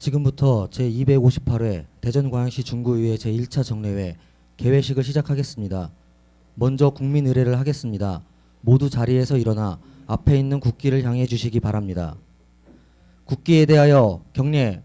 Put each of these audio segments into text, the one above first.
지금부터 제258회 대전광역시 중구의회 제1차 정례회 개회식을 시작하겠습니다. 먼저 국민 의례를 하겠습니다. 모두 자리에서 일어나 앞에 있는 국기를 향해 주시기 바랍니다. 국기에 대하여 경례.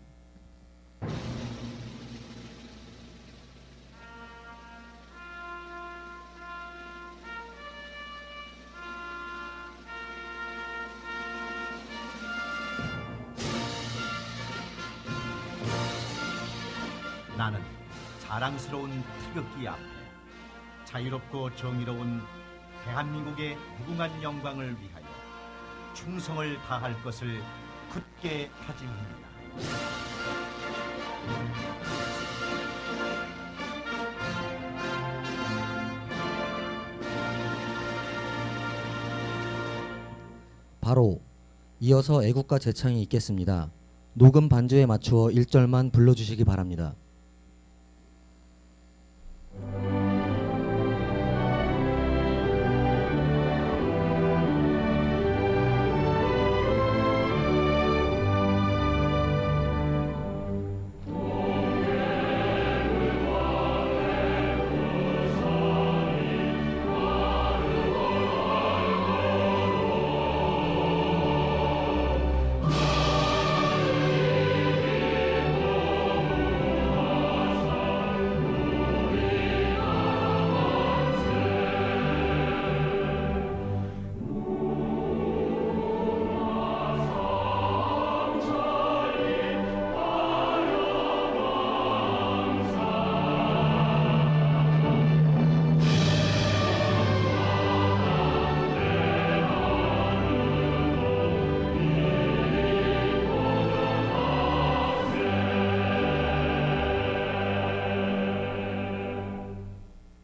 나는 자랑스러운 태극기 앞에 자유롭고 정의로운 대한민국의 무궁한 영광을 위하여 충성을 다할 것을 굳게 다짐합니다. 바로 이어서 애국가 제창이 있겠습니다. 녹음 반주에 맞추어 1절만 불러주시기 바랍니다.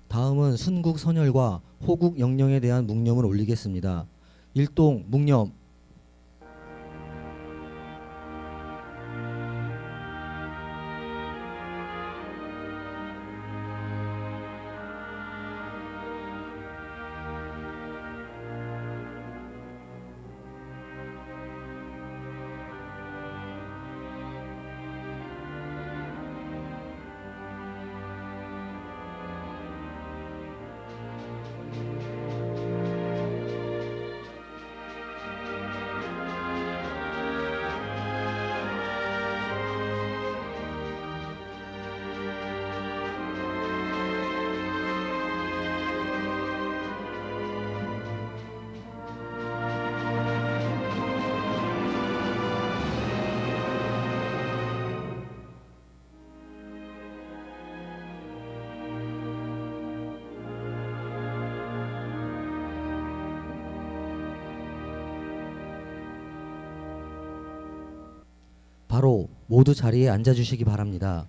다음은 순국 선열과 호국 영령에 대한 묵념을 올리겠습니다. 일동 묵념. 바로 모두 자리에 앉아주시기 바랍니다.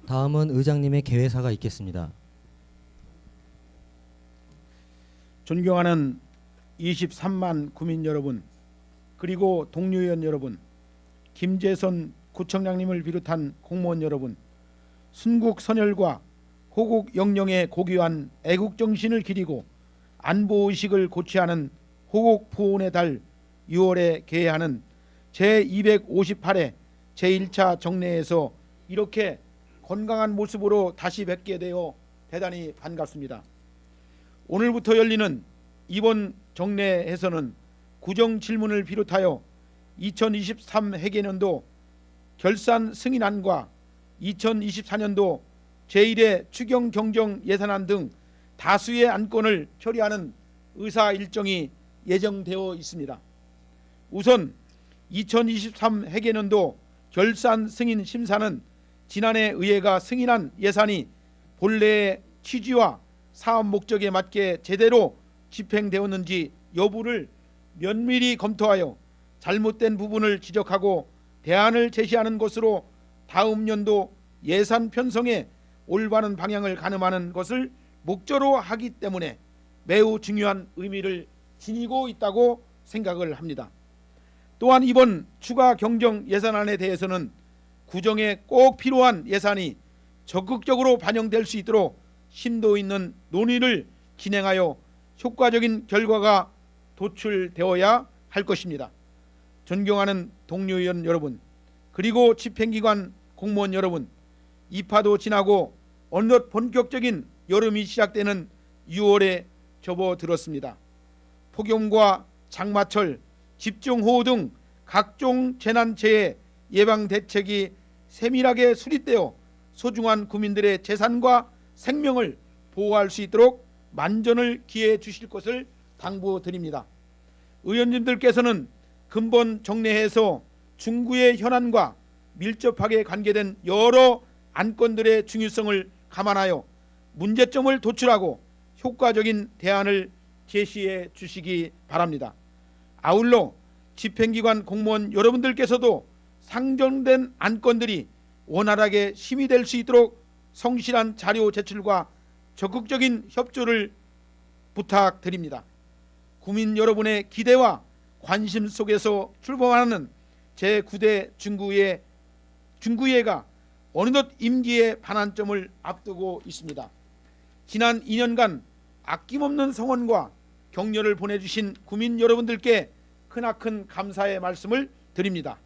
다음은 의장님의 개회사가 있겠습니다. 존경하는 23만 구민 여러분, 그리고 동료의원 여러분, 김재선 구청장님을 비롯한 공무원 여러분, 순국 선열과 호국 영령의 고귀한 애국정신을 기리고 안보의식을 고취하는 호국 포온의 달 6월에 개회하는 제258회 제1차 정례에서 이렇게 건강한 모습으로 다시 뵙게 되어 대단히 반갑습니다. 오늘부터 열리는 이번 정례에서는 구정 질문을 비롯하여 2023 회계년도 결산 승인안과 2024년도 제1회 추경 경정 예산안 등 다수의 안건을 처리하는 의사 일정이 예정되어 있습니다. 우선 2023 회계년도 결산 승인 심사는 지난해 의회가 승인한 예산이 본래의 취지와 사업 목적에 맞게 제대로 집행되었는지 여부를 면밀히 검토하여 잘못된 부분을 지적하고 대안을 제시하는 것으로 다음 연도 예산 편성에 올바른 방향을 가늠하는 것을 목적으로 하기 때문에 매우 중요한 의미를 지니고 있다고 생각을 합니다. 또한 이번 추가 경정 예산안에 대해서는 구정에 꼭 필요한 예산이 적극적으로 반영될 수 있도록 심도 있는 논의를 진행하여 효과적인 결과가 도출되어야 할 것입니다. 존경하는 동료 의원 여러분, 그리고 집행기관 공무원 여러분, 입하도 지나고 어느덧 본격적인 여름이 시작되는 6월에 접어들었습니다. 폭염과 장마철, 집중호우 등 각종 재난재해 예방 대책이 세밀하게 수립되어 소중한 국민들의 재산과 생명을 보호할 수 있도록 만전을 기해 주실 것을 당부드립니다. 의원님들께서는 근본 정례에서 중구의 현안과 밀접하게 관계된 여러 안건들의 중요성을 감안하여 문제점을 도출하고 효과적인 대안을 제시해 주시기 바랍니다. 아울러 집행기관 공무원 여러분들께서도 상정된 안건들이 원활하게 심의될 수 있도록 성실한 자료 제출과 적극적인 협조를 부탁드립니다. 국민 여러분의 기대와 관심 속에서 출범하는 제9대 중구의회가 어느덧 임기의 반환점을 앞두고 있습니다. 지난 2년간 아낌없는 성원과 격려를 보내주신 국민 여러분들께 크나큰 감사의 말씀을 드립니다.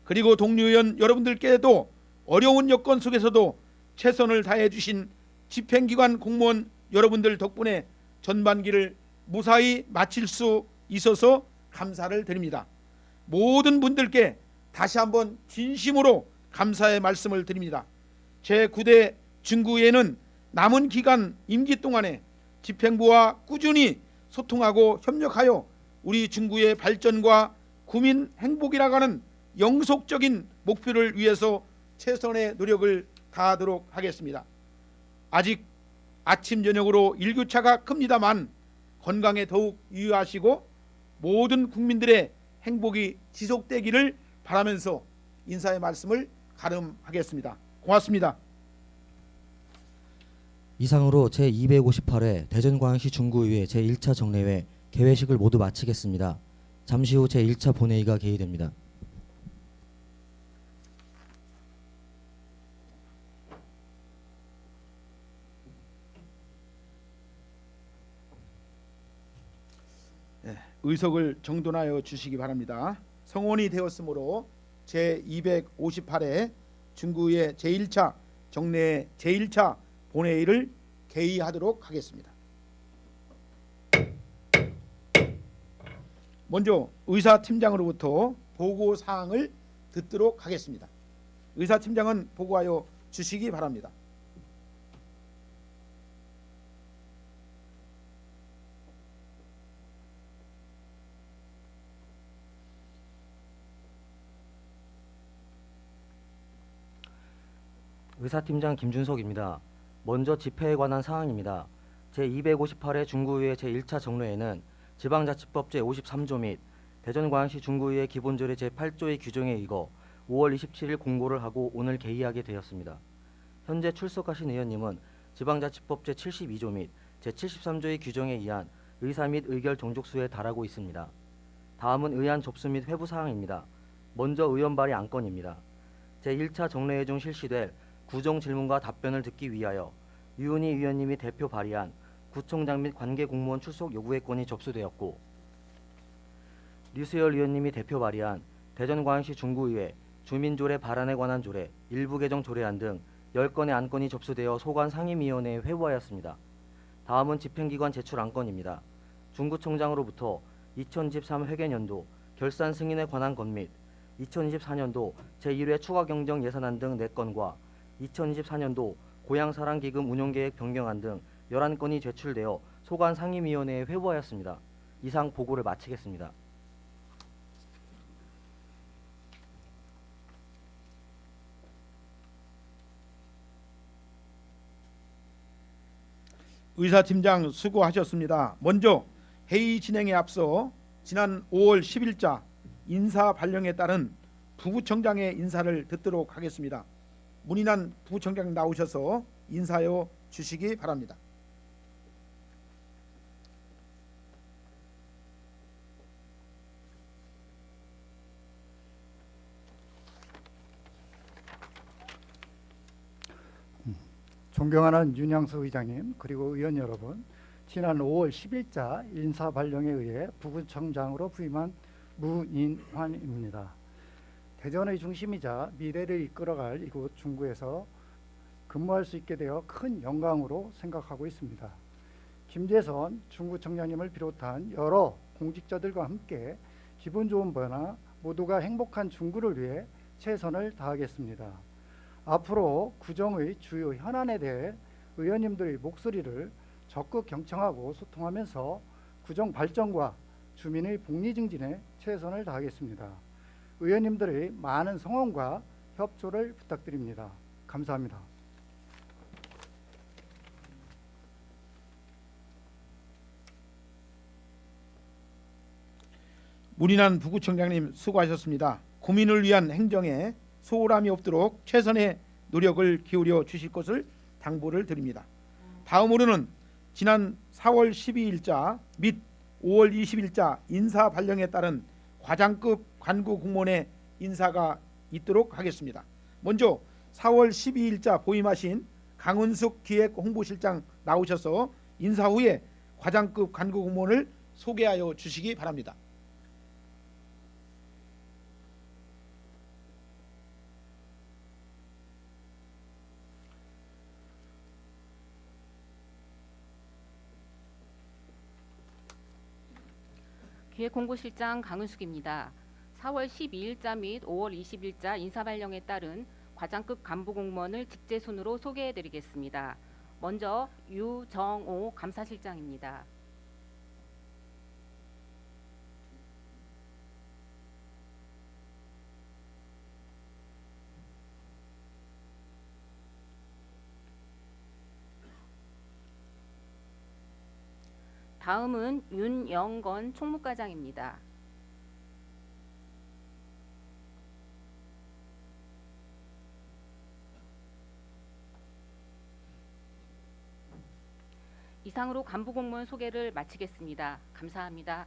그리고 동료 의원 여러분들께도 어려운 여건 속에서도 최선을 다해 주신 집행기관 공무원 여러분들 덕분에 전반기를 무사히 마칠 수 있어서 감사를 드립니다. 모든 분들께 다시 한번 진심으로 감사의 말씀을 드립니다. 제9대 중구의회는 남은 기간 임기 동안에 집행부와 꾸준히 소통하고 협력하여 우리 중구의 발전과 국민 행복이라고 하는 영속적인 목표를 위해서 최선의 노력을 다하도록 하겠습니다. 아직 아침 저녁으로 일교차가 큽니다만 건강에 더욱 유의하시고 모든 국민들의 행복이 지속되기를 바라면서 인사의 말씀을 가름하겠습니다. 고맙습니다. 이상으로 제258회 대전광역시 중구의회 제1차 정례회 개회식을 모두 마치겠습니다. 잠시 후 제1차 본회의가 개의됩니다. 의석을 정돈하여 주시기 바랍니다. 성원이 되었으므로 제258회 중구의 제1차 정례 제1차 본회의를 개의하도록 하겠습니다. 먼저 의사팀장으로부터 보고사항을 듣도록 하겠습니다. 의사팀장은 보고하여 주시기 바랍니다. 의사팀장 김준석입니다. 먼저 집회에 관한 사항입니다. 제258회 중구의회 제1차 정례회는 지방자치법 제53조 및 대전광역시 중구의회 기본조례 제8조의 규정에 의거 5월 27일 공고를 하고 오늘 개의하게 되었습니다. 현재 출석하신 의원님은 지방자치법 제72조 및 제73조의 규정에 의한 의사 및 의결 종족수에 달하고 있습니다. 다음은 의안 접수 및 회부 사항입니다. 먼저 의원 발의 안건입니다. 제1차 정례회 중 실시될 구정 질문과 답변을 듣기 위하여 유은희 의원님이 대표 발의한 구청장 및 관계 공무원 출석 요구의 건이 접수되었고, 류수열 의원님이 대표 발의한 대전광역시 중구의회 주민조례 발안에 관한 조례, 일부 개정 조례안 등 10건의 안건이 접수되어 소관 상임위원회에 회부하였습니다. 다음은 집행기관 제출 안건입니다. 중구청장으로부터 2023 회계연도 결산 승인에 관한 것 및 2024년도 제1회 추가경정 예산안 등 4건과 2024년도 고향사랑기금 운용계획 변경안 등 11건이 제출되어 소관 상임위원회에 회부하였습니다. 이상 보고를 마치겠습니다. 의사팀장 수고하셨습니다. 먼저 회의 진행에 앞서 지난 5월 10일자 인사 발령에 따른 부구청장의 인사를 듣도록 하겠습니다. 문인환 부구청장 나오셔서 인사하여 주시기 바랍니다. 존경하는 윤양수 의장님, 그리고 의원 여러분, 지난 5월 10일자 인사 발령에 의해 부구청장으로 부임한 무인환입니다. 대전의 중심이자 미래를 이끌어갈 이곳 중구에서 근무할 수 있게 되어 큰 영광으로 생각하고 있습니다. 김재선 중구청장님을 비롯한 여러 공직자들과 함께 기분 좋은 변화, 모두가 행복한 중구를 위해 최선을 다하겠습니다. 앞으로 구정의 주요 현안에 대해 의원님들의 목소리를 적극 경청하고 소통하면서 구정 발전과 주민의 복리 증진에 최선을 다하겠습니다. 의원님들의 많은 성원과 협조를 부탁드립니다. 감사합니다. 문인환 부구청장님 수고하셨습니다. 구민을 위한 행정에 소홀함이 없도록 최선의 노력을 기울여 주실 것을 당부를 드립니다. 다음으로는 지난 4월 12일자 및 5월 20일자 인사 발령에 따른 과장급 관구 공무원의 인사가 있도록 하겠습니다. 먼저 4월 12일자 보임하신 강은숙 기획홍보실장 나오셔서 인사 후에 과장급 관구 공무원을 소개하여 주시기 바랍니다. 기획홍보실장 강은숙입니다. 4월 12일자 및 5월 20일자 인사발령에 따른 과장급 간부공무원을 직제순으로 소개해드리겠습니다. 먼저 유정오 감사실장입니다. 다음은 윤영건 총무과장입니다. 이상으로 간부공무원 소개를 마치겠습니다. 감사합니다.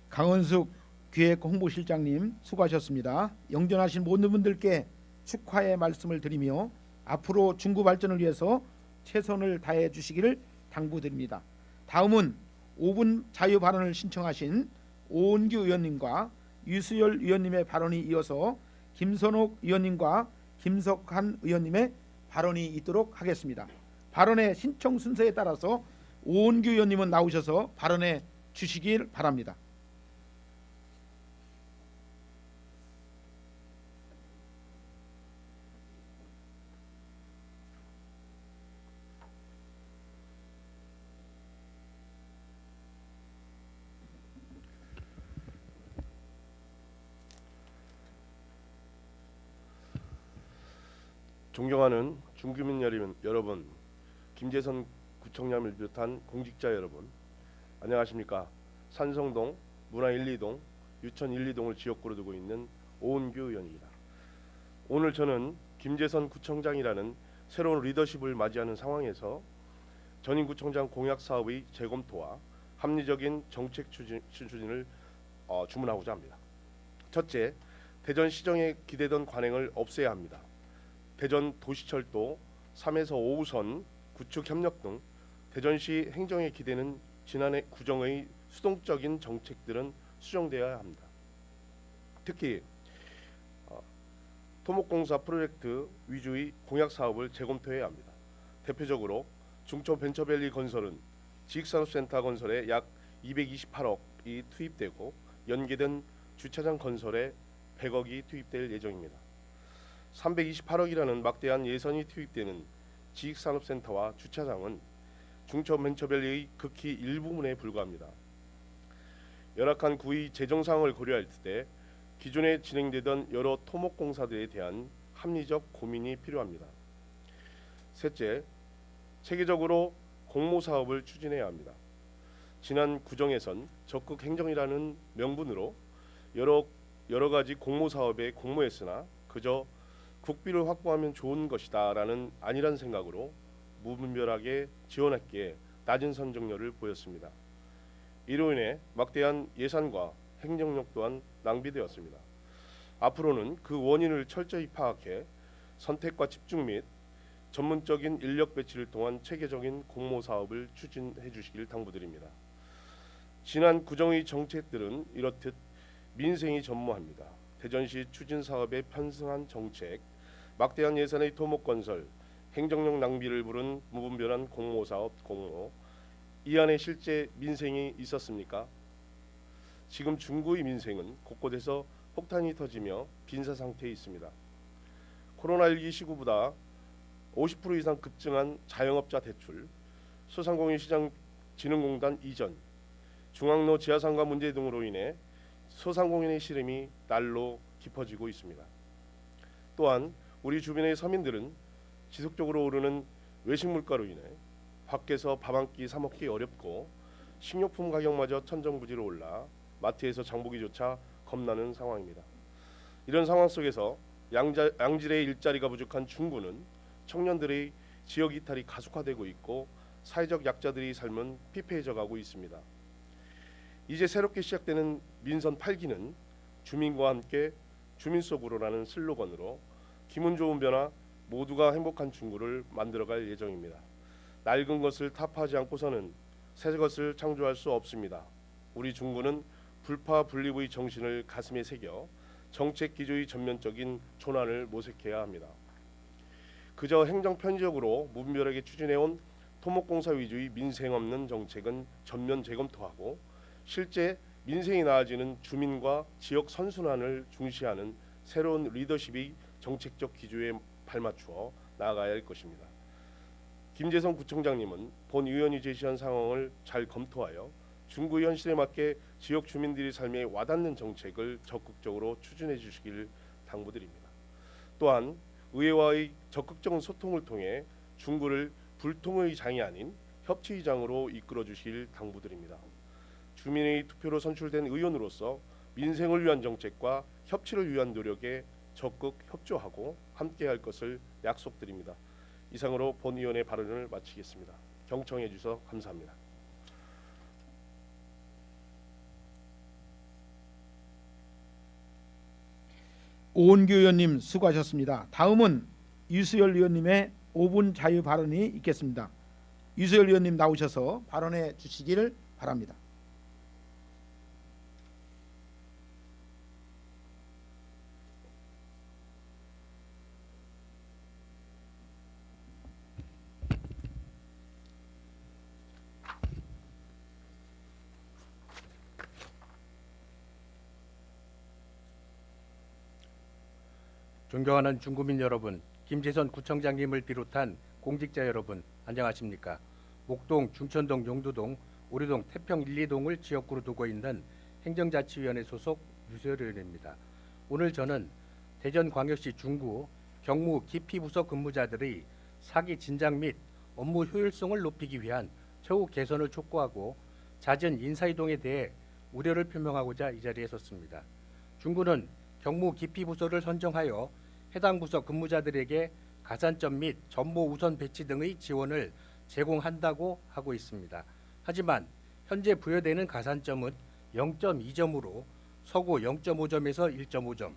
강은숙 기획홍보실장님 수고하셨습니다. 영전하신 모든 분들께 축하의 말씀을 드리며 앞으로 중구 발전을 위해서 최선을 다해 주시기를 당부드립니다. 다음은 5분 자유 발언을 신청하신 오은규 의원님과 유수열 의원님의 발언이 이어서 김선옥 의원님과 김석한 의원님의 발언이 있도록 하겠습니다. 발언의 신청 순서에 따라서 오은규 의원님은 나오셔서 발언해 주시길 바랍니다. 존경하는 중구민 여러분, 김재선 구청장을 비롯한 공직자 여러분, 안녕하십니까? 산성동, 문화 1, 2동, 유천 1, 2동을 지역구로 두고 있는 오은규 의원입니다. 오늘 저는 김재선 구청장이라는 새로운 리더십을 맞이하는 상황에서 전임 구청장 공약 사업의 재검토와 합리적인 정책 추진을 주문하고자 합니다. 첫째, 대전 시정에 기대던 관행을 없애야 합니다. 대전 도시철도 3에서 5호선 구축 협력 등 대전시 행정에 기대는 지난해 구정의 수동적인 정책들은 수정되어야 합니다. 특히 토목공사 프로젝트 위주의 공약 사업을 재검토해야 합니다. 대표적으로 중초벤처밸리 건설은 지식산업센터 건설에 약 228억이 투입되고 연계된 주차장 건설에 100억이 투입될 예정입니다. 328억이라는 막대한 예산이 투입되는 지식산업센터와 주차장은 중초벤처밸리의 극히 일부분에 불과합니다. 열악한 구의 재정 상황을 고려할 때 기존에 진행되던 여러 토목공사들에 대한 합리적 고민이 필요합니다. 셋째, 체계적으로 공모사업을 추진해야 합니다. 지난 구정에선 적극 행정이라는 명분으로 여러 가지 공모사업에 공모했으나 그저 국비를 확보하면 좋은 것이다 라는 안일한 생각으로 무분별하게 지원했기에 낮은 선정률을 보였습니다. 이로 인해 막대한 예산과 행정력 또한 낭비되었습니다. 앞으로는 그 원인을 철저히 파악해 선택과 집중 및 전문적인 인력 배치를 통한 체계적인 공모 사업을 추진해 주시길 당부드립니다. 지난 구정의 정책들은 이렇듯 민생이 전무합니다. 대전시 추진 사업에 편승한 정책, 막대한 예산의 토목 건설, 행정력 낭비를 부른 무분별한 공모 사업 공모, 이 안에 실제 민생이 있었습니까? 지금 중구의 민생은 곳곳에서 폭탄이 터지며 빈사 상태에 있습니다. 코로나19 시구보다 50% 이상 급증한 자영업자 대출, 소상공인시장진흥공단 이전, 중앙로 지하상가 문제 등으로 인해 소상공인의 시름이 날로 깊어지고 있습니다. 또한 우리 주변의 서민들은 지속적으로 오르는 외식 물가로 인해 밖에서 밥 한 끼 사 먹기 어렵고 식료품 가격마저 천정부지로 올라 마트에서 장보기조차 겁나는 상황입니다. 이런 상황 속에서 양질의 일자리가 부족한 중구는 청년들의 지역 이탈이 가속화되고 있고 사회적 약자들의 삶은 피폐해져 가고 있습니다. 이제 새롭게 시작되는 민선 8기는 주민과 함께 주민 속으로라는 슬로건으로 기분 좋은 변화, 모두가 행복한 중구를 만들어갈 예정입니다. 낡은 것을 타파하지 않고서는 새 것을 창조할 수 없습니다. 우리 중구는 불파불립의 정신을 가슴에 새겨 정책 기조의 전면적인 전환을 모색해야 합니다. 그저 행정 편의적으로 무분별하게 추진해온 토목공사 위주의 민생 없는 정책은 전면 재검토하고 실제 민생이 나아지는 주민과 지역 선순환을 중시하는 새로운 리더십이 정책적 기조에 발맞추어 나아가야 할 것입니다. 김재선 구청장님은 본 의원이 제시한 상황을 잘 검토하여 중구 현실에 맞게 지역 주민들의 삶에 와닿는 정책을 적극적으로 추진해 주시길 당부드립니다. 또한 의회와의 적극적인 소통을 통해 중구를 불통의 장이 아닌 협치의 장으로 이끌어 주실 당부드립니다. 주민의 투표로 선출된 의원으로서 민생을 위한 정책과 협치를 위한 노력에 적극 협조하고 함께할 것을 약속드립니다. 이상으로 본 의원의 발언을 마치겠습니다. 경청해 주셔서 감사합니다. 오은규 의원님 수고하셨습니다. 다음은 유수열 의원님의 5분 자유 발언이 있겠습니다. 유수열 의원님 나오셔서 발언해 주시기를 바랍니다. 존경하는 중구민 여러분, 김재선 구청장님을 비롯한 공직자 여러분, 안녕하십니까? 목동, 중천동, 용두동, 오류동, 태평 1, 2동을 지역구로 두고 있는 행정자치위원회 소속 유수열 의원입니다. 오늘 저는 대전광역시 중구 경무 기피부서 근무자들의 사기 진작 및 업무 효율성을 높이기 위한 처우 개선을 촉구하고 잦은 인사이동에 대해 우려를 표명하고자 이 자리에 섰습니다. 중구는 경무 기피부서를 선정하여 해당 부서 근무자들에게 가산점 및 전보 우선 배치 등의 지원을 제공한다고 하고 있습니다. 하지만 현재 부여되는 가산점은 0.2점으로 서구 0.5점에서 1.5점,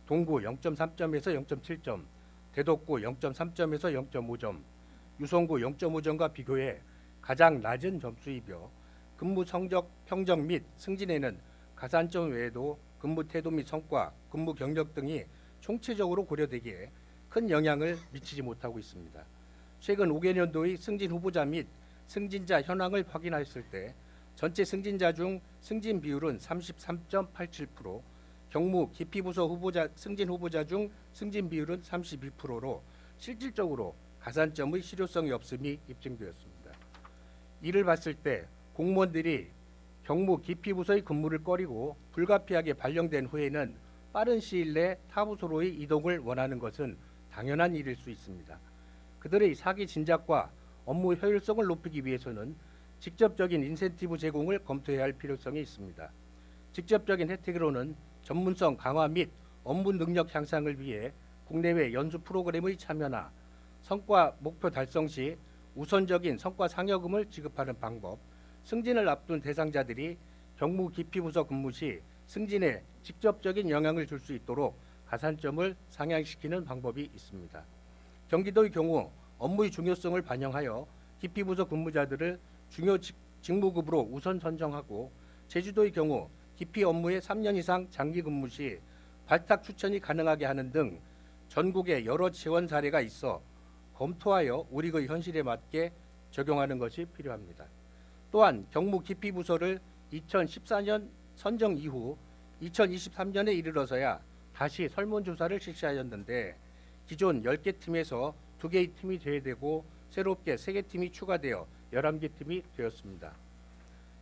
동구 0.3점에서 0.7점, 대덕구 0.3점에서 0.5점, 유성구 0.5점과 비교해 가장 낮은 점수이며 근무 성적 평정 및 승진에는 가산점 외에도 근무 태도 및 성과, 근무 경력 등이 총체적으로 고려되기에 큰 영향을 미치지 못하고 있습니다. 최근 5개년도의 승진 후보자 및 승진자 현황을 확인했을 때 전체 승진자 중 승진 비율은 33.87%, 경무 기피부서 승진 후보자 중 승진 비율은 32%로 실질적으로 가산점의 실효성이 없음이 입증되었습니다. 이를 봤을 때 공무원들이 경무 기피부서의 근무를 꺼리고 불가피하게 발령된 후에는 빠른 시일 내 타 부서로의 이동을 원하는 것은 당연한 일일 수 있습니다. 그들의 사기 진작과 업무 효율성을 높이기 위해서는 직접적인 인센티브 제공을 검토해야 할 필요성이 있습니다. 직접적인 혜택으로는 전문성 강화 및 업무 능력 향상을 위해 국내외 연수 프로그램의 참여나 성과 목표 달성 시 우선적인 성과 상여금을 지급하는 방법, 승진을 앞둔 대상자들이 경무 기피부서 근무 시 승진에 직접적인 영향을 줄 수 있도록 가산점을 상향시키는 방법이 있습니다. 경기도의 경우 업무의 중요성을 반영하여 기피부서 근무자들을 중요 직무급으로 우선 선정하고 제주도의 경우 기피 업무에 3년 이상 장기 근무 시 발탁 추천이 가능하게 하는 등 전국에 여러 지원 사례가 있어 검토하여 우리의 현실에 맞게 적용하는 것이 필요합니다. 또한 경무 기피부서를 2014년 선정 이후 2023년에 이르러서야 다시 설문조사를 실시하였는데 기존 10개 팀에서 2개의 팀이 제외되고 새롭게 3개 팀이 추가되어 11개 팀이 되었습니다.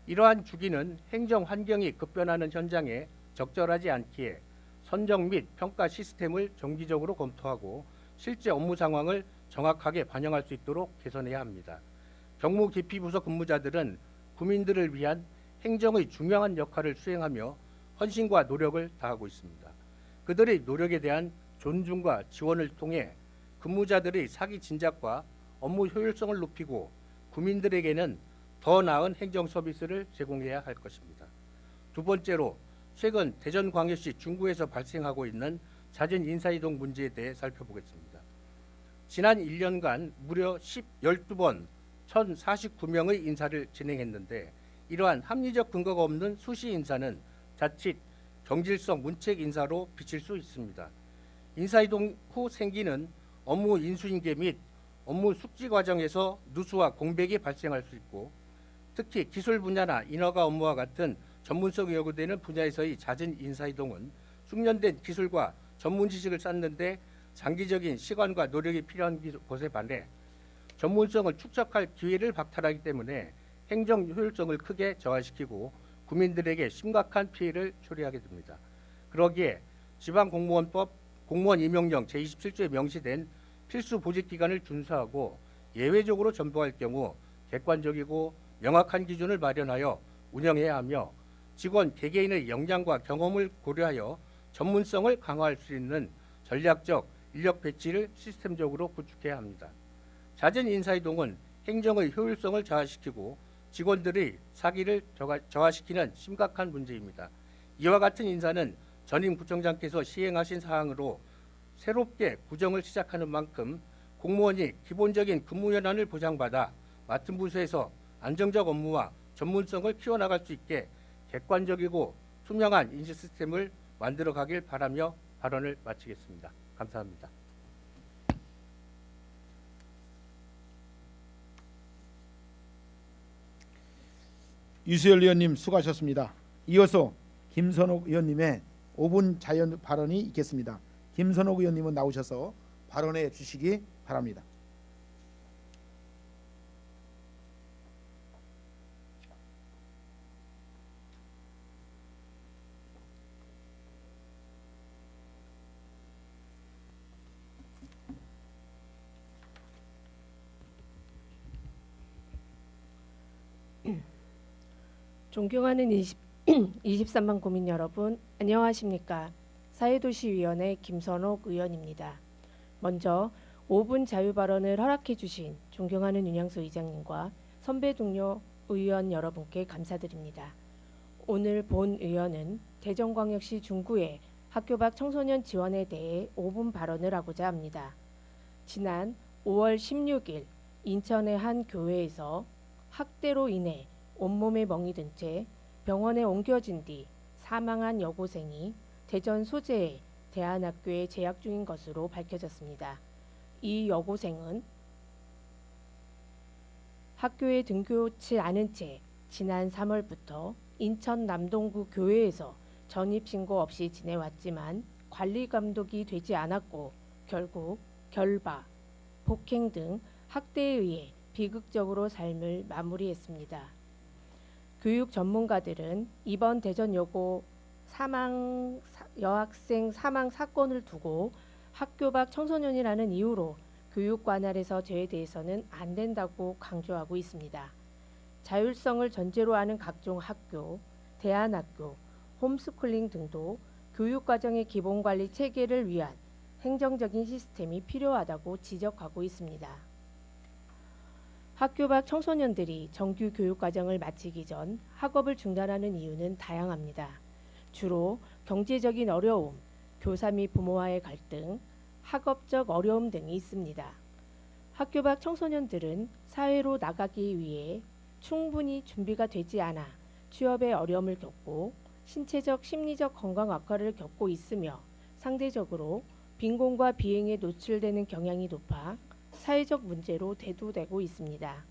이러한 주기는 행정 환경이 급변하는 현장에 적절하지 않기에 선정 및 평가 시스템을 정기적으로 검토하고 실제 업무 상황을 정확하게 반영할 수 있도록 개선해야 합니다. 경무 기피부서 근무자들은 국민들을 위한 행정의 중요한 역할을 수행하며 헌신과 노력을 다하고 있습니다. 그들의 노력에 대한 존중과 지원을 통해 근무자들의 사기 진작과 업무 효율성을 높이고 국민들에게는 더 나은 행정 서비스를 제공해야 할 것입니다. 두 번째로 최근 대전광역시 중구에서 발생하고 있는 잦은 인사이동 문제에 대해 살펴보겠습니다. 지난 1년간 무려 12번 1,049명의 인사를 진행했는데 이러한 합리적 근거가 없는 수시 인사는 자칫 경질성 문책 인사로 비칠 수 있습니다. 인사이동 후 생기는 업무 인수인계 및 업무 숙지 과정에서 누수와 공백이 발생할 수 있고 특히 기술 분야나 인허가 업무와 같은 전문성이 요구되는 분야에서의 잦은 인사이동은 숙련된 기술과 전문 지식을 쌓는데 장기적인 시간과 노력이 필요한 것에 반해 전문성을 축적할 기회를 박탈하기 때문에 행정 효율성을 크게 저하시키고 국민들에게 심각한 피해를 초래하게 됩니다. 그러기에 지방공무원법 공무원 임용령 제27조에 명시된 필수 보직 기간을 준수하고 예외적으로 전부할 경우 객관적이고 명확한 기준을 마련하여 운영해야 하며 직원 개개인의 역량과 경험을 고려하여 전문성을 강화할 수 있는 전략적 인력 배치를 시스템적으로 구축해야 합니다. 잦은 인사이동은 행정의 효율성을 저하시키고 직원들의 사기를 저하시키는 심각한 문제입니다. 이와 같은 인사는 전임 구청장께서 시행하신 사항으로 새롭게 구정을 시작하는 만큼 공무원이 기본적인 근무 현안을 보장받아 맡은 부서에서 안정적 업무와 전문성을 키워나갈 수 있게 객관적이고 투명한 인식 시스템을 만들어 가길 바라며 발언을 마치겠습니다. 감사합니다. 유수열 의원님 수고하셨습니다. 이어서 김선옥 의원님의 5분 자연 발언이 있겠습니다. 김선옥 의원님은 나오셔서 발언해 주시기 바랍니다. 존경하는 23만 국민 여러분, 안녕하십니까? 사회도시위원회 김선옥 의원입니다. 먼저 5분 자유 발언을 허락해 주신 존경하는 윤양수 의장님과 선배 동료 의원 여러분께 감사드립니다. 오늘 본 의원은 대전광역시 중구의 학교 밖 청소년 지원에 대해 5분 발언을 하고자 합니다. 지난 5월 16일 인천의 한 교회에서 학대로 인해 온몸에 멍이 든 채 병원에 옮겨진 뒤 사망한 여고생이 대전 소재의 대안학교에 재학 중인 것으로 밝혀졌습니다. 이 여고생은 학교에 등교치 않은 채 지난 3월부터 인천 남동구 교회에서 전입신고 없이 지내왔지만 관리 감독이 되지 않았고 결국 결바, 폭행 등 학대에 의해 비극적으로 삶을 마무리했습니다. 교육 전문가들은 이번 대전 여고 여학생 사망 사건을 두고 학교 밖 청소년이라는 이유로 교육 관할에서 제외돼서는 안 된다고 강조하고 있습니다. 자율성을 전제로 하는 각종 학교, 대안학교, 홈스쿨링 등도 교육과정의 기본관리 체계를 위한 행정적인 시스템이 필요하다고 지적하고 있습니다. 학교 밖 청소년들이 정규 교육과정을 마치기 전 학업을 중단하는 이유는 다양합니다. 주로 경제적인 어려움, 교사 및 부모와의 갈등, 학업적 어려움 등이 있습니다. 학교 밖 청소년들은 사회로 나가기 위해 충분히 준비가 되지 않아 취업에 어려움을 겪고 신체적, 심리적 건강 악화를 겪고 있으며 상대적으로 빈곤과 비행에 노출되는 경향이 높아 사회적 문제로 대두되고 있습니다.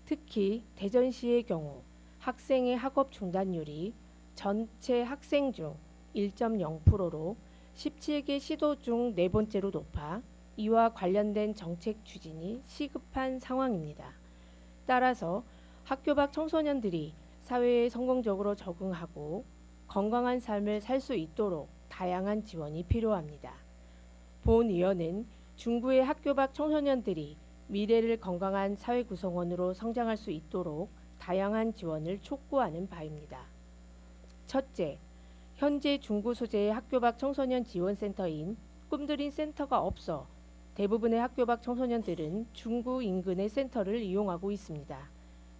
특히 대전시의 경우 학생의 학업 중단율이 전체 학생 중 1.0%로 17개 시도 중 네 번째로 높아 이와 관련된 정책 추진이 시급한 상황입니다. 따라서 학교 밖 청소년들이 사회에 성공적으로 적응하고 건강한 삶을 살 수 있도록 다양한 지원이 필요합니다. 본 의원은 중구의 학교 밖 청소년들이 미래를 건강한 사회 구성원으로 성장할 수 있도록 다양한 지원을 촉구하는 바입니다. 첫째, 현재 중구 소재의 학교 밖 청소년 지원센터인 꿈드림 센터가 없어 대부분의 학교 밖 청소년들은 중구 인근의 센터를 이용하고 있습니다.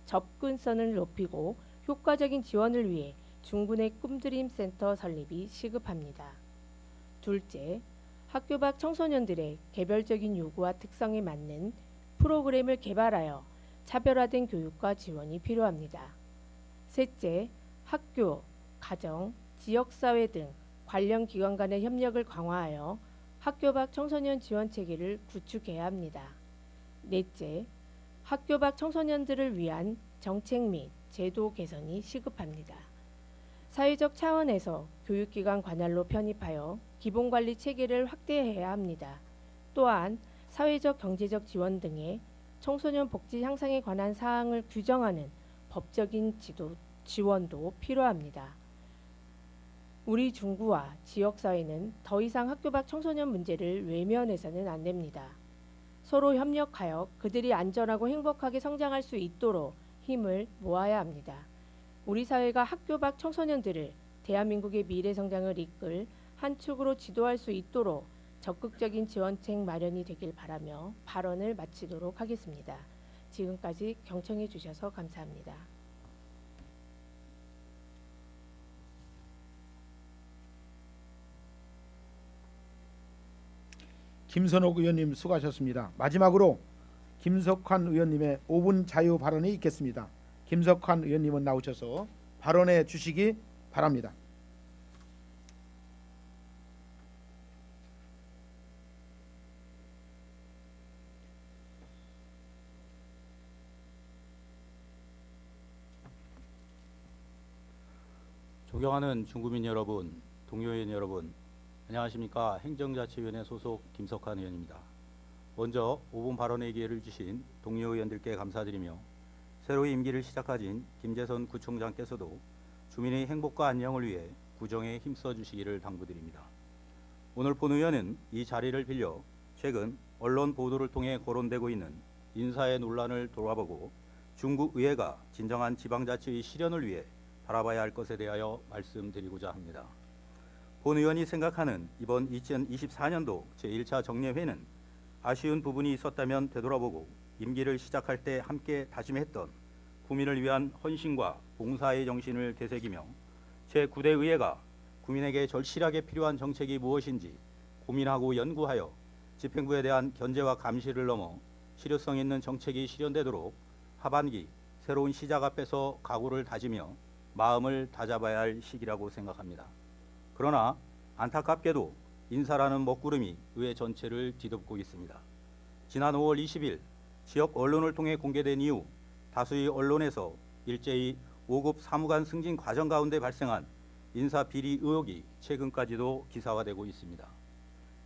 접근성을 높이고 효과적인 지원을 위해 중구 내 꿈드림 센터 설립이 시급합니다. 둘째, 학교 밖 청소년들의 개별적인 요구와 특성에 맞는 프로그램을 개발하여 차별화된 교육과 지원이 필요합니다. 셋째, 학교, 가정, 지역사회 등 관련 기관 간의 협력을 강화하여 학교 밖 청소년 지원 체계를 구축해야 합니다. 넷째, 학교 밖 청소년들을 위한 정책 및 제도 개선이 시급합니다. 사회적 차원에서 교육기관 관할로 편입하여 기본관리 체계를 확대해야 합니다. 또한 사회적 경제적 지원 등의 청소년 복지 향상에 관한 사항을 규정하는 법적인 지원도 필요합니다. 우리 중구와 지역사회는 더 이상 학교 밖 청소년 문제를 외면해서는 안 됩니다. 서로 협력하여 그들이 안전하고 행복하게 성장할 수 있도록 힘을 모아야 합니다. 우리 사회가 학교 밖 청소년들을 대한민국의 미래 성장을 이끌 한 축으로 지도할 수 있도록 적극적인 지원책 마련이 되길 바라며 발언을 마치도록 하겠습니다. 지금까지 경청해 주셔서 감사합니다. 김선옥 의원님 수고하셨습니다. 마지막으로 김석환 의원님의 5분 자유 발언이 있겠습니다. 김석환 의원님은 나오셔서 발언해 주시기 바랍니다. 존경하는 중구민 여러분, 동료의원 여러분, 안녕하십니까. 행정자치위원회 소속 김석환 의원입니다. 먼저 5분 발언의 기회를 주신 동료 의원들께 감사드리며 새로운 임기를 시작하신 김재선 구청장께서도 주민의 행복과 안녕을 위해 구정에 힘써 주시기를 당부드립니다. 오늘 본 의원은 이 자리를 빌려 최근 언론 보도를 통해 거론되고 있는 인사의 논란을 돌아보고 중구의회가 진정한 지방자치의 실현을 위해 바라봐야 할 것에 대하여 말씀드리고자 합니다. 본 의원이 생각하는 이번 2024년도 제1차 정례회는 아쉬운 부분이 있었다면 되돌아보고 임기를 시작할 때 함께 다짐했던 국민을 위한 헌신과 봉사의 정신을 되새기며 제9대 의회가 국민에게 절실하게 필요한 정책이 무엇인지 고민하고 연구하여 집행부에 대한 견제와 감시를 넘어 실효성 있는 정책이 실현되도록 하반기 새로운 시작 앞에서 각오를 다지며 마음을 다잡아야 할 시기라고 생각합니다. 그러나 안타깝게도 인사라는 먹구름이 의회 전체를 뒤덮고 있습니다. 지난 5월 20일 지역 언론을 통해 공개된 이후 다수의 언론에서 일제히 5급 사무관 승진 과정 가운데 발생한 인사 비리 의혹이 최근까지도 기사화되고 있습니다.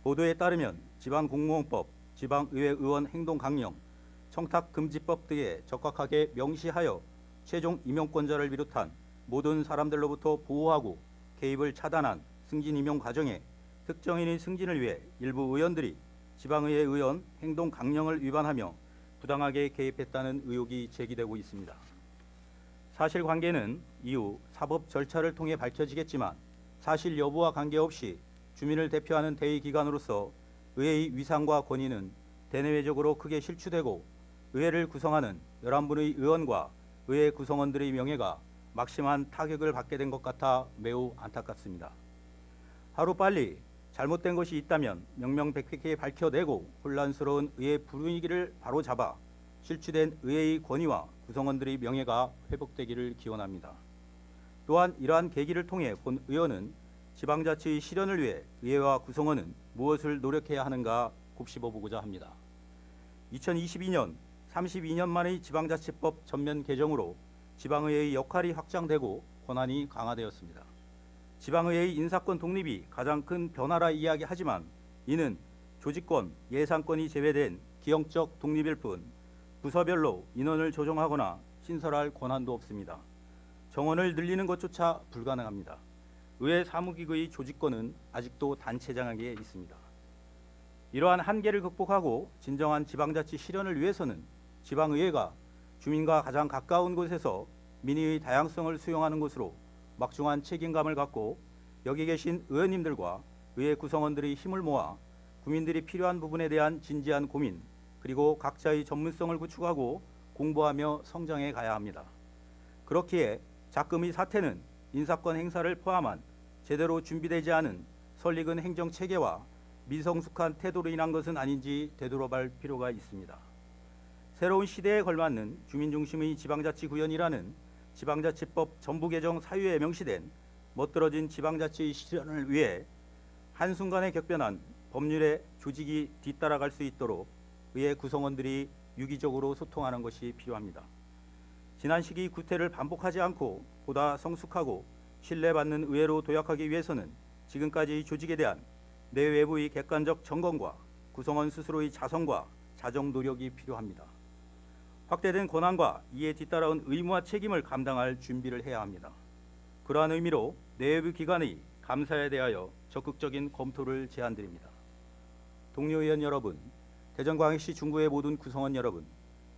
보도에 따르면 지방공무원법, 지방의회 의원 행동강령, 청탁금지법 등에 적확하게 명시하여 최종 임용권자를 비롯한 모든 사람들로부터 보호하고 개입을 차단한 승진 임용 과정에 특정인의 승진을 위해 일부 의원들이 지방의회 의원 행동 강령을 위반하며 부당하게 개입했다는 의혹이 제기되고 있습니다. 사실관계는 이후 사법 절차를 통해 밝혀지겠지만 사실 여부와 관계없이 주민을 대표하는 대의기관으로서 의회의 위상과 권위는 대내외적으로 크게 실추되고 의회를 구성하는 11분의 의원과 의회 구성원들의 명예가 막심한 타격을 받게 된 것 같아 매우 안타깝습니다. 하루빨리 잘못된 것이 있다면 명명백백히 밝혀내고 혼란스러운 의회 분위기를 바로잡아 실추된 의회의 권위와 구성원들의 명예가 회복되기를 기원합니다. 또한 이러한 계기를 통해 본 의원은 지방자치의 실현을 위해 의회와 구성원은 무엇을 노력해야 하는가 곱씹어보고자 합니다. 2022년 32년 만의 지방자치법 전면 개정으로 지방의회의 역할이 확장되고 권한이 강화되었습니다. 지방의회의 인사권 독립이 가장 큰 변화라 이야기하지만 이는 조직권, 예산권이 제외된 기형적 독립일 뿐 부서별로 인원을 조정하거나 신설할 권한도 없습니다. 정원을 늘리는 것조차 불가능합니다. 의회 사무기구의 조직권은 아직도 단체장에게 있습니다. 이러한 한계를 극복하고 진정한 지방자치 실현을 위해서는 지방의회가 주민과 가장 가까운 곳에서 민의의 다양성을 수용하는 것으로 막중한 책임감을 갖고 여기 계신 의원님들과 의회 구성원들의 힘을 모아 국민들이 필요한 부분에 대한 진지한 고민 그리고 각자의 전문성을 구축하고 공부하며 성장해 가야 합니다. 그렇기에 작금의 사태는 인사권 행사를 포함한 제대로 준비되지 않은 설익은 행정체계와 미성숙한 태도로 인한 것은 아닌지 되돌아볼 필요가 있습니다. 새로운 시대에 걸맞는 주민중심의 지방자치 구현이라는 지방자치법 전부 개정 사유에 명시된 멋들어진 지방자치 실현을 위해 한순간에 격변한 법률의 조직이 뒤따라갈 수 있도록 의회 구성원들이 유기적으로 소통하는 것이 필요합니다. 지난 시기 구태를 반복하지 않고 보다 성숙하고 신뢰받는 의회로 도약하기 위해서는 지금까지의 조직에 대한 내외부의 객관적 점검과 구성원 스스로의 자성과 자정 노력이 필요합니다. 확대된 권한과 이에 뒤따라온 의무와 책임을 감당할 준비를 해야 합니다. 그러한 의미로 내외부 기관의 감사에 대하여 적극적인 검토를 제안드립니다. 동료 의원 여러분, 대전광역시 중구의 모든 구성원 여러분,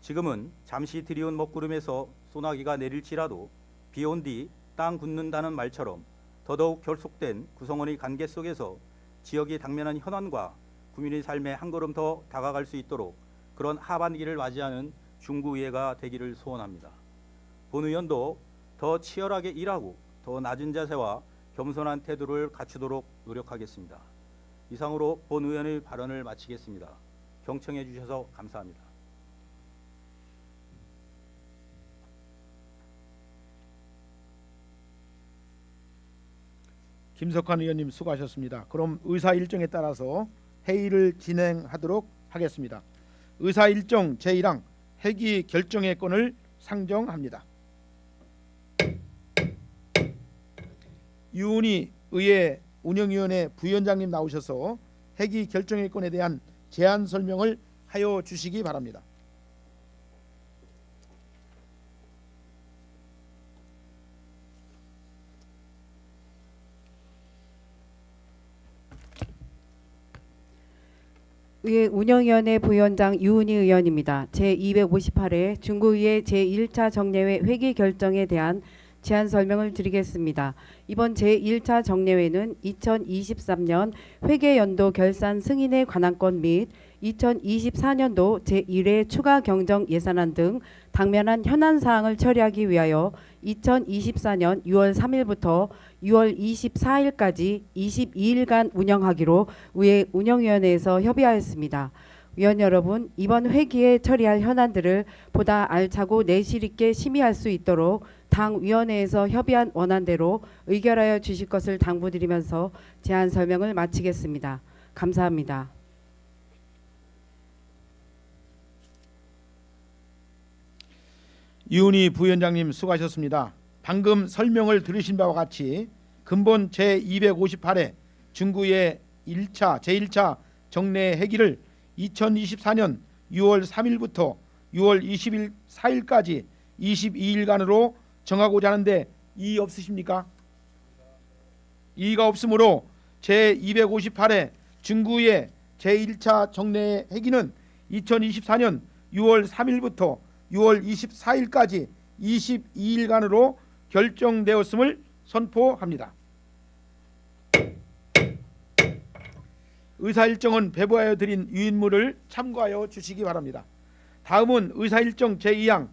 지금은 잠시 드리운 먹구름에서 소나기가 내릴지라도 비온 뒤 땅 굳는다는 말처럼 더더욱 결속된 구성원의 관계 속에서 지역이 당면한 현안과 국민의 삶에 한 걸음 더 다가갈 수 있도록 그런 하반기를 맞이하는 중구의회가 되기를 소원합니다. 본 의원도 더 치열하게 일하고 더 낮은 자세와 겸손한 태도를 갖추도록 노력하겠습니다. 이상으로 본 의원의 발언을 마치겠습니다. 경청해 주셔서 감사합니다. 김석환 의원님 수고하셨습니다. 그럼 의사 일정에 따라서 회의를 진행하도록 하겠습니다. 의사 일정 제1항 회기 결정의 건을 상정합니다. 유은희 의회 운영위원회 부위원장님 나오셔서 회기 결정의 건에 대한 제안 설명을 하여 주시기 바랍니다. 의회 운영위원회 부위원장 유은희 의원입니다. 제258회 중구의회 제1차 정례회 회기 결정에 대한 제안 설명을 드리겠습니다. 이번 제1차 정례회는 2023년 회계연도 결산 승인에 관한 건 및 2024년도 제1회 추가 경정 예산안 등 당면한 현안 사항을 처리하기 위하여 2024년 6월 3일부터 6월 24일까지 22일간 운영하기로 의회 운영위원회에서 협의하였습니다. 위원 여러분, 이번 회기에 처리할 현안들을 보다 알차고 내실 있게 심의할 수 있도록 당 위원회에서 협의한 원안대로 의결하여 주실 것을 당부드리면서 제안 설명을 마치겠습니다. 감사합니다. 유은희 부위원장님 수고하셨습니다. 방금 설명을 들으신 바와 같이 근본 제258회 중구의 제1차 정례 회기를 2024년 6월 3일부터 6월 24일까지 22일간으로 정하고자 하는데 이의 없으십니까? 이의가 없으므로 제258회 중구의 제1차 정례 회기는 2024년 6월 3일부터 6월 24일까지 22일간으로 결정되었음을 선포합니다. 의사일정은 배부하여 드린 유인물을 참고하여 주시기 바랍니다. 다음은 의사일정 제2항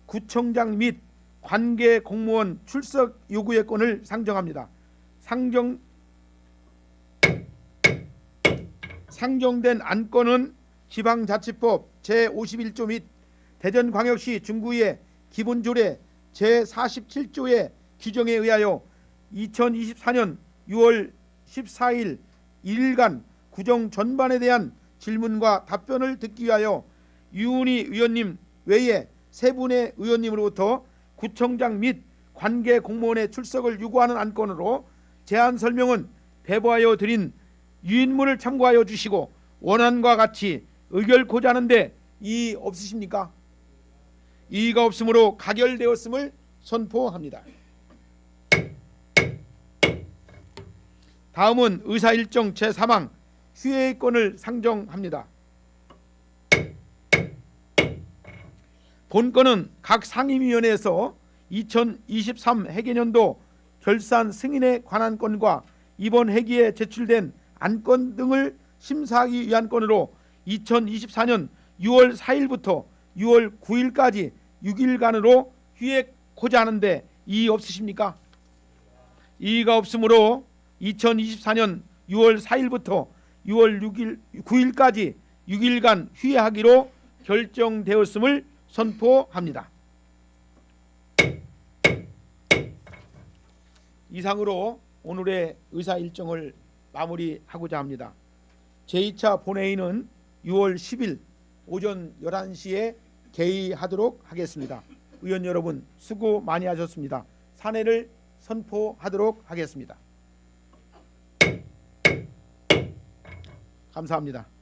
구청장 및 관계 공무원 출석 요구의 건을 상정합니다. 상정된 안건은 지방자치법 제51조 및 대전광역시 중구의 기본조례 제47조의 규정에 의하여 2024년 6월 14일 1일간 구정 전반에 대한 질문과 답변을 듣기 위하여 유은희 의원님 외에 세 분의 의원님으로부터 구청장 및 관계 공무원의 출석을 요구하는 안건으로 제안 설명은 배부하여 드린 유인물을 참고하여 주시고 원안과 같이 의결코자 하는데 이의 없으십니까? 이의가 없으므로 가결되었음을 선포합니다. 다음은 의사일정 제3항 휴회의 건을 상정합니다. 본건은 각 상임위원회에서 2023 회계년도 결산 승인에 관한 건과 이번 회기에 제출된 안건 등을 심사하기 위한 건으로 2024년 6월 4일부터 6월 9일까지 6일간으로 휴회코자 하는데 이의 없으십니까? 이의가 없으므로 2024년 6월 4일부터 6월 9일까지 6일간 휴회하기로 결정되었음을 선포합니다. 이상으로 오늘의 의사 일정을 마무리하고자 합니다. 제2차 본회의는 6월 10일 오전 11시에 개의하도록 하겠습니다. 의원 여러분 수고 많이 하셨습니다. 산회를 선포하도록 하겠습니다. 감사합니다.